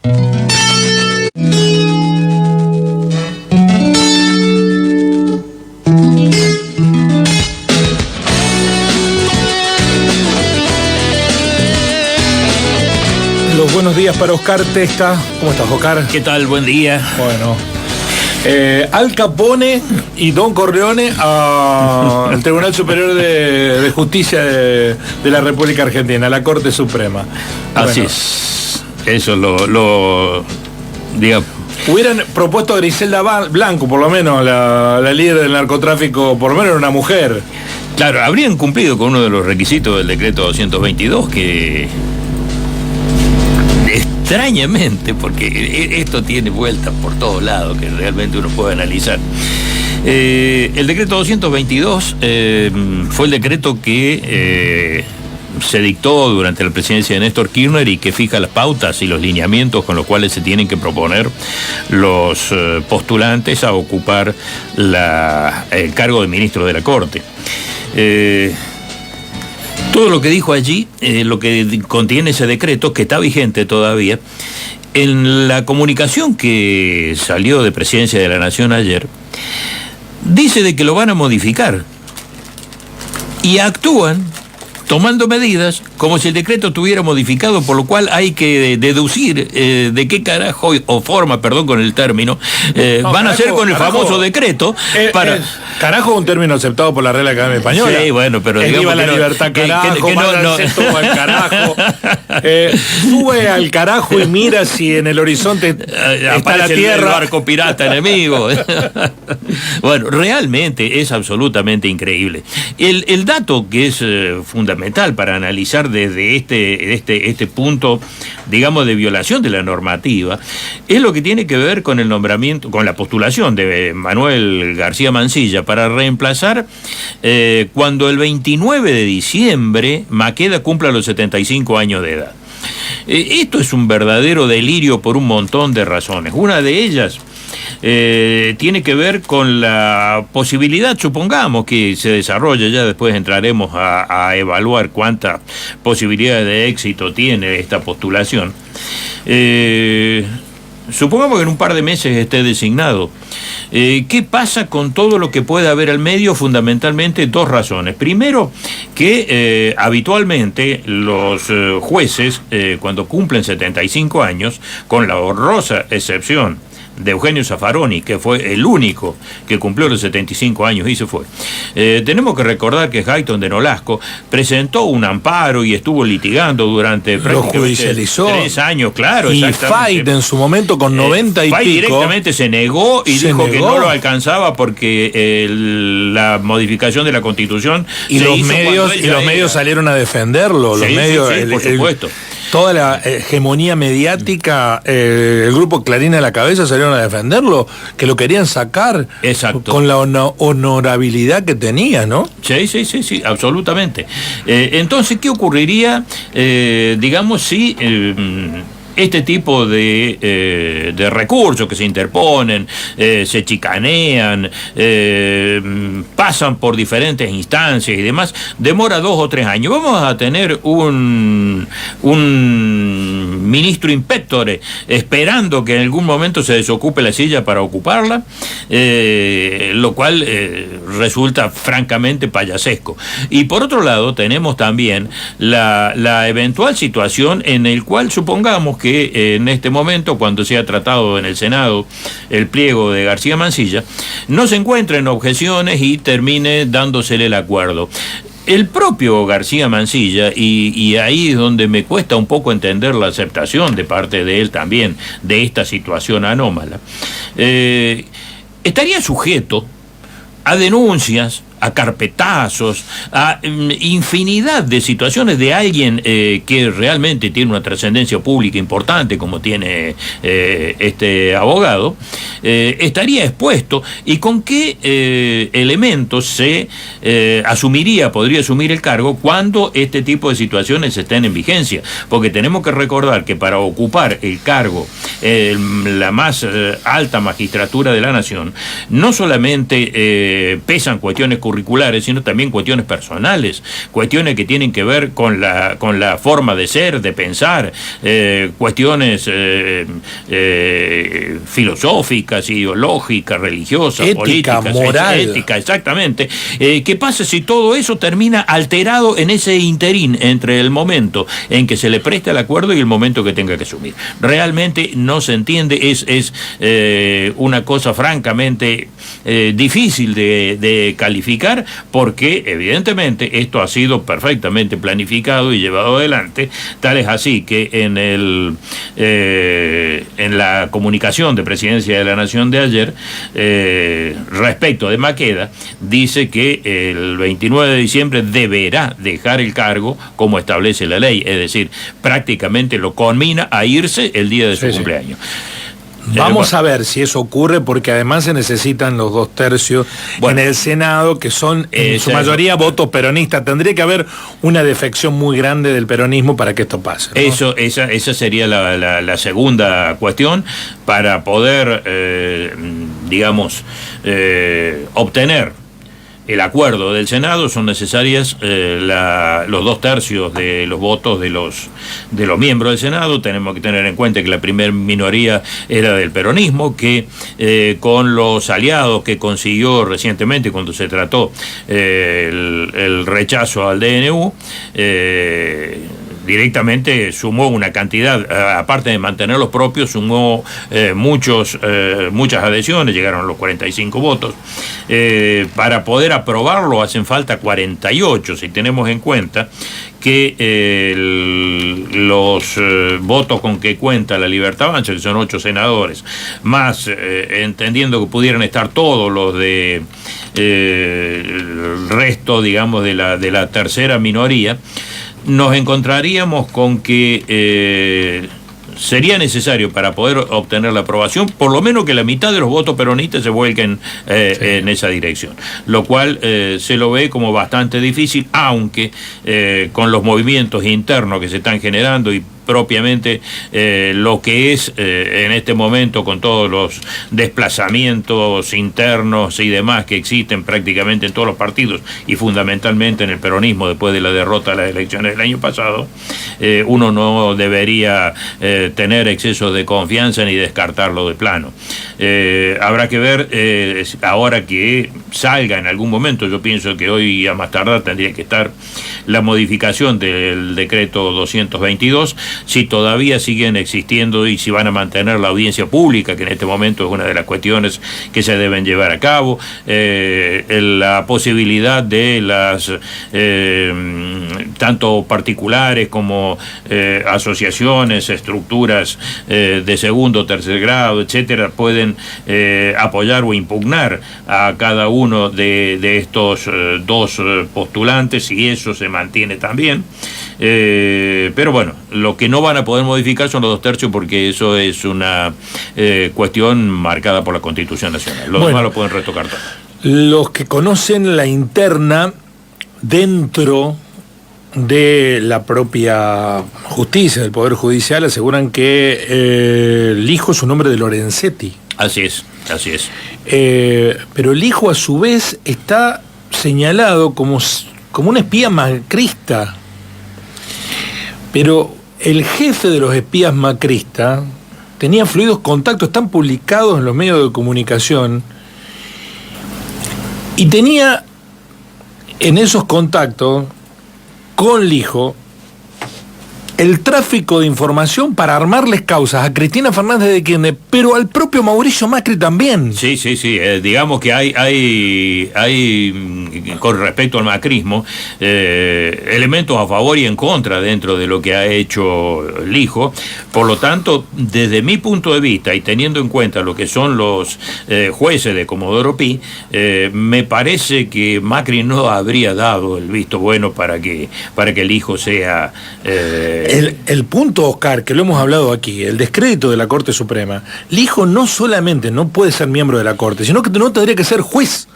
Buenos días para Oscar Testa. ¿Cómo estás, Oscar? ¿Qué tal? Buen día. Bueno, Al Capone y Don Corleone al Tribunal Superior de Justicia de la República Argentina, la Corte Suprema. Así es. Eso lo digamos. Hubieran propuesto a Griselda Blanco, por lo menos, la líder del narcotráfico, por lo menos era una mujer. Claro, habrían cumplido con uno de los requisitos del decreto 222 que... extrañamente, porque esto tiene vueltas por todos lados que realmente uno puede analizar. El decreto 222 fue el decreto que se dictó durante la presidencia de Néstor Kirchner y que fija las pautas y los lineamientos con los cuales se tienen que proponer los postulantes a ocupar el cargo de ministro de la Corte. Todo lo que dijo allí, lo que contiene ese decreto, que está vigente todavía, en la comunicación que salió de Presidencia de la Nación ayer, dice de que lo van a modificar y actúan tomando medidas como si el decreto estuviera modificado, por lo cual hay que deducir de qué carajo, o forma, perdón con el término, van a hacer con el famoso decreto. Carajo es un término aceptado por la Real Academia Española. Sí, bueno, pero digamos la libertad, carajo, al carajo. Sube al carajo y mira si en el horizonte está la tierra. El barco pirata enemigo. Bueno, realmente es absolutamente increíble. El dato que es fundamental para analizar desde este punto, digamos, de violación de la normativa, es lo que tiene que ver con el nombramiento, con la postulación de Manuel García Mansilla para reemplazar cuando el 29 de diciembre Maqueda cumpla los 75 años de edad. Esto es un verdadero delirio por un montón de razones. Una de ellas tiene que ver con la posibilidad, supongamos que se desarrolla, ya después entraremos a evaluar cuántas posibilidades de éxito tiene esta postulación. Supongamos que en un par de meses esté designado. ¿Qué pasa con todo lo que puede haber al medio? Fundamentalmente dos razones. Primero, que habitualmente los jueces, cuando cumplen 75 años, con la honrosa excepción de Eugenio Zaffaroni, que fue el único que cumplió los 75 años y se fue. Tenemos que recordar que Hayton de Nolasco presentó un amparo y estuvo litigando durante prácticamente 3 años, claro. Y Fayt en su momento con 90 y Fayt pico directamente se negó y dijo que no lo alcanzaba porque la modificación de la Constitución y los medios salieron a defenderlo. Los medios, por supuesto. Toda la hegemonía mediática, el grupo Clarín a la cabeza salieron a defenderlo, que lo querían sacar. Exacto. Con la honorabilidad que tenía, ¿no? Sí, absolutamente. Entonces, ¿qué ocurriría, digamos, si este tipo de recursos que se interponen, se chicanean, pasan por diferentes instancias y demás, demora 2 o 3 años? Vamos a tener un ministro inspectore esperando que en algún momento se desocupe la silla para ocuparla, lo cual resulta francamente payasesco. Y por otro lado tenemos también la eventual situación en el cual supongamos que en este momento, cuando se ha tratado en el Senado el pliego de García Mansilla, no se encuentren objeciones y termine dándosele el acuerdo. El propio García Mansilla, y ahí es donde me cuesta un poco entender la aceptación de parte de él también de esta situación anómala, estaría sujeto a denuncias, a carpetazos, a infinidad de situaciones de alguien que realmente tiene una trascendencia pública importante, como tiene este abogado, estaría expuesto. ¿Y con qué elementos se podría asumir el cargo cuando este tipo de situaciones estén en vigencia? Porque tenemos que recordar que para ocupar el cargo la más alta magistratura de la nación, no solamente pesan cuestiones curriculares, sino también cuestiones personales, cuestiones que tienen que ver con la forma de ser, de pensar, cuestiones filosóficas, ideológicas, religiosas, ética, políticas, moral. ética, exactamente. ¿Qué pasa si todo eso termina alterado en ese interín entre el momento en que se le presta el acuerdo y el momento que tenga que asumir? Realmente no se entiende, es una cosa francamente difícil de calificar, porque evidentemente esto ha sido perfectamente planificado y llevado adelante, tal es así que en la comunicación de Presidencia de la Nación de ayer, respecto de Maqueda, dice que el 29 de diciembre deberá dejar el cargo como establece la ley, es decir, prácticamente lo conmina a irse el día de su cumpleaños. Vamos a ver si eso ocurre, porque además se necesitan los 2/3 en el Senado, que son en su mayoría votos peronistas. Tendría que haber una defección muy grande del peronismo para que esto pase, ¿no? Esa sería la segunda cuestión para poder, obtener el acuerdo del Senado. Son necesarias los 2/3 de los votos de los miembros del Senado. Tenemos que tener en cuenta que la primer minoría era del peronismo, que con los aliados que consiguió recientemente cuando se trató el rechazo al DNU, directamente sumó una cantidad, aparte de mantener los propios, sumó muchas adhesiones, llegaron a los 45 votos. Para poder aprobarlo hacen falta 48, si tenemos en cuenta que los votos con que cuenta la Libertad Avanza, que son 8 senadores, más entendiendo que pudieran estar todos los de el resto, digamos, de la tercera minoría, nos encontraríamos con que sería necesario, para poder obtener la aprobación, por lo menos que la mitad de los votos peronistas se vuelquen en esa dirección, lo cual se lo ve como bastante difícil, aunque con los movimientos internos que se están generando y propiamente lo que es en este momento, con todos los desplazamientos internos y demás que existen prácticamente en todos los partidos y fundamentalmente en el peronismo después de la derrota de las elecciones del año pasado, uno no debería tener exceso de confianza ni descartarlo de plano. Habrá que ver ahora que salga en algún momento. Yo pienso que hoy a más tardar tendría que estar la modificación del decreto 222, si todavía siguen existiendo y si van a mantener la audiencia pública, que en este momento es una de las cuestiones que se deben llevar a cabo, la posibilidad de las tanto particulares como asociaciones, estructuras de segundo o tercer grado, etcétera, pueden apoyar o impugnar a cada uno de estos dos postulantes, y eso se mantiene también. Pero bueno, lo que no van a poder modificar son los 2/3, porque eso es una cuestión marcada por la Constitución Nacional. Los demás lo pueden retocar todo. Los que conocen la interna dentro de la propia justicia, del Poder Judicial, aseguran que el hijo es un hombre de Lorenzetti. Así es, así es. Pero el hijo, a su vez, está señalado como un espía macrista. Pero el jefe de los espías macristas tenía fluidos contactos, están publicados en los medios de comunicación, y tenía en esos contactos con el hijo el tráfico de información para armarles causas a Cristina Fernández de Kirchner, pero al propio Mauricio Macri también. Sí, digamos que hay con respecto al macrismo elementos a favor y en contra dentro de lo que ha hecho el hijo. Por lo tanto, desde mi punto de vista y teniendo en cuenta lo que son los jueces de Comodoro Pi, me parece que Macri no habría dado el visto bueno para que el hijo sea el punto, Oscar, que lo hemos hablado aquí, el descrédito de la Corte Suprema. El hijo no solamente no puede ser miembro de la Corte, sino que no tendría que ser juez.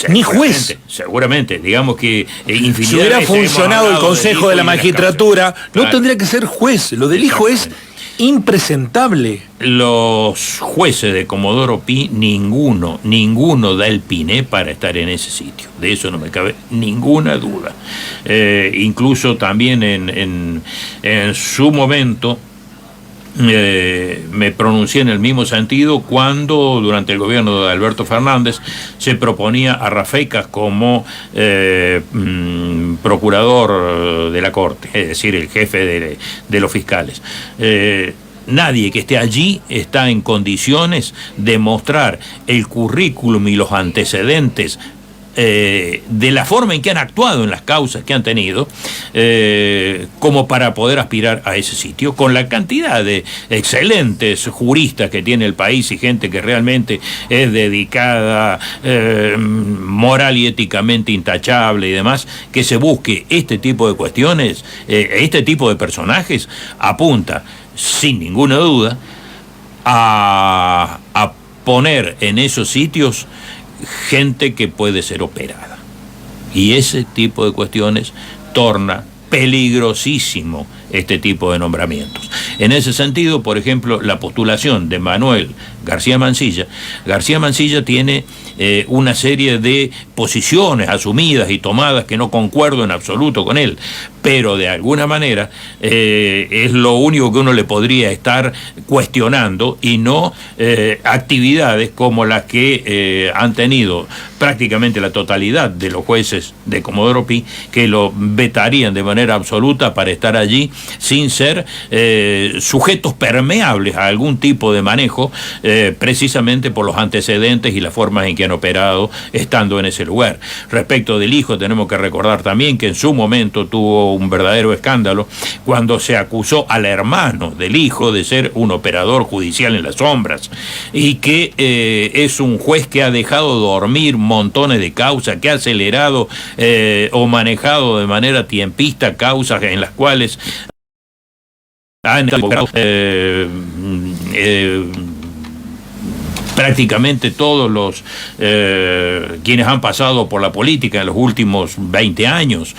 Ni juez. Seguramente, digamos que si hubiera funcionado el Consejo de la Magistratura, no tendría que ser juez. Lo del hijo es impresentable. Los jueces de Comodoro Pi, ninguno da el piné para estar en ese sitio. De eso no me cabe ninguna duda. Incluso también en su momento me pronuncié en el mismo sentido cuando durante el gobierno de Alberto Fernández se proponía a Rafecas como procurador de la Corte, es decir, el jefe de los fiscales. Nadie que esté allí está en condiciones de mostrar el currículum y los antecedentes de la forma en que han actuado en las causas que han tenido, como para poder aspirar a ese sitio, con la cantidad de excelentes juristas que tiene el país y gente que realmente es dedicada, moral y éticamente intachable y demás, que se busque este tipo de cuestiones, este tipo de personajes, apunta, sin ninguna duda, a poner en esos sitios gente que puede ser operada. Y ese tipo de cuestiones torna peligrosísimo este tipo de nombramientos. En ese sentido, por ejemplo, la postulación de Manuel García Mansilla tiene una serie de posiciones asumidas y tomadas que no concuerdo en absoluto con él, pero de alguna manera es lo único que uno le podría estar cuestionando, y no actividades como las que han tenido prácticamente la totalidad de los jueces de Comodoro Pi, que lo vetarían de manera absoluta para estar allí sin ser sujetos permeables a algún tipo de manejo, precisamente por los antecedentes y las formas en que han operado estando en ese lugar. Respecto del hijo, tenemos que recordar también que en su momento tuvo un verdadero escándalo cuando se acusó al hermano del hijo de ser un operador judicial en las sombras, y que es un juez que ha dejado dormir montones de causas, que ha acelerado o manejado de manera tiempista causas en las cuales han prácticamente todos los quienes han pasado por la política en los últimos 20 años.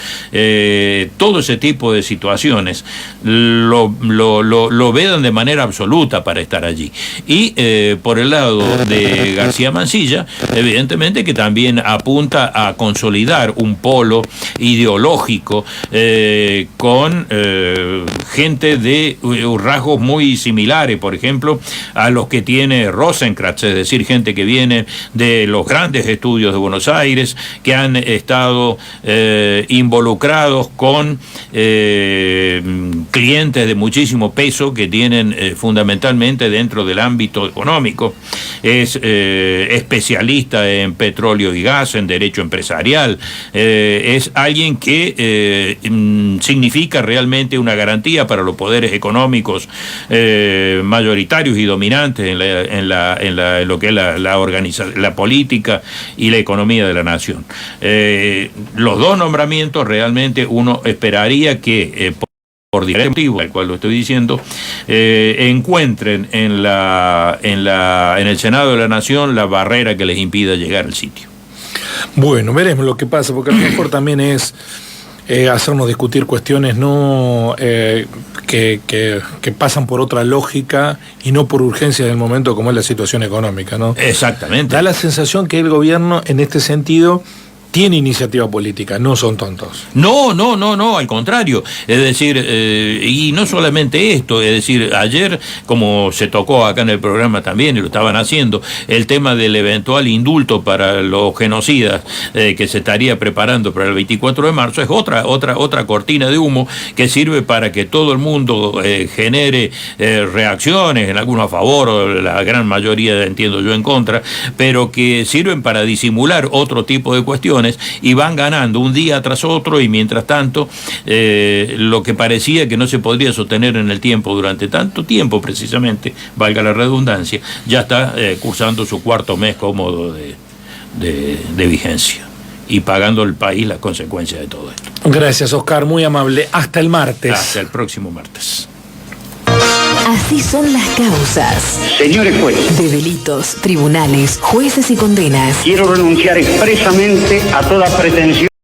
Todo ese tipo de situaciones lo vedan de manera absoluta para estar allí. Y por el lado de García Mansilla, evidentemente que también apunta a consolidar un polo ideológico con gente de rasgos muy similares, por ejemplo, a los que tiene Rosenkrantz, es decir, gente que viene de los grandes estudios de Buenos Aires, que han estado involucrados con clientes de muchísimo peso que tienen fundamentalmente dentro del ámbito económico. Es especialista en petróleo y gas, en derecho empresarial. Es alguien que significa realmente una garantía para los poderes económicos mayoritarios y dominantes en lo que es la política y la economía de la nación. Los dos nombramientos realmente uno esperaría que por directivo, al cual lo estoy diciendo, encuentren en el Senado de la Nación la barrera que les impida llegar al sitio. Bueno, veremos lo que pasa, porque a lo mejor también es hacernos discutir cuestiones no que pasan por otra lógica y no por urgencia del momento, como es la situación económica, ¿no? Exactamente. Da la sensación que el gobierno en este sentido tiene iniciativa política, no son tontos. No, al contrario. Es decir, y no solamente esto, es decir, ayer, como se tocó acá en el programa también, y lo estaban haciendo, el tema del eventual indulto para los genocidas que se estaría preparando para el 24 de marzo, es otra cortina de humo que sirve para que todo el mundo genere reacciones, en algunos a favor, o la gran mayoría, entiendo yo, en contra, pero que sirven para disimular otro tipo de cuestiones, y van ganando un día tras otro, y mientras tanto lo que parecía que no se podría sostener en el tiempo durante tanto tiempo, precisamente, valga la redundancia, ya está cursando su cuarto mes cómodo de vigencia y pagando el país las consecuencias de todo esto. Gracias, Oscar, muy amable. Hasta el martes. Hasta el próximo martes. Así son las causas. Señores jueces, De delitos, tribunales, jueces y condenas. quiero renunciar expresamente a toda pretensión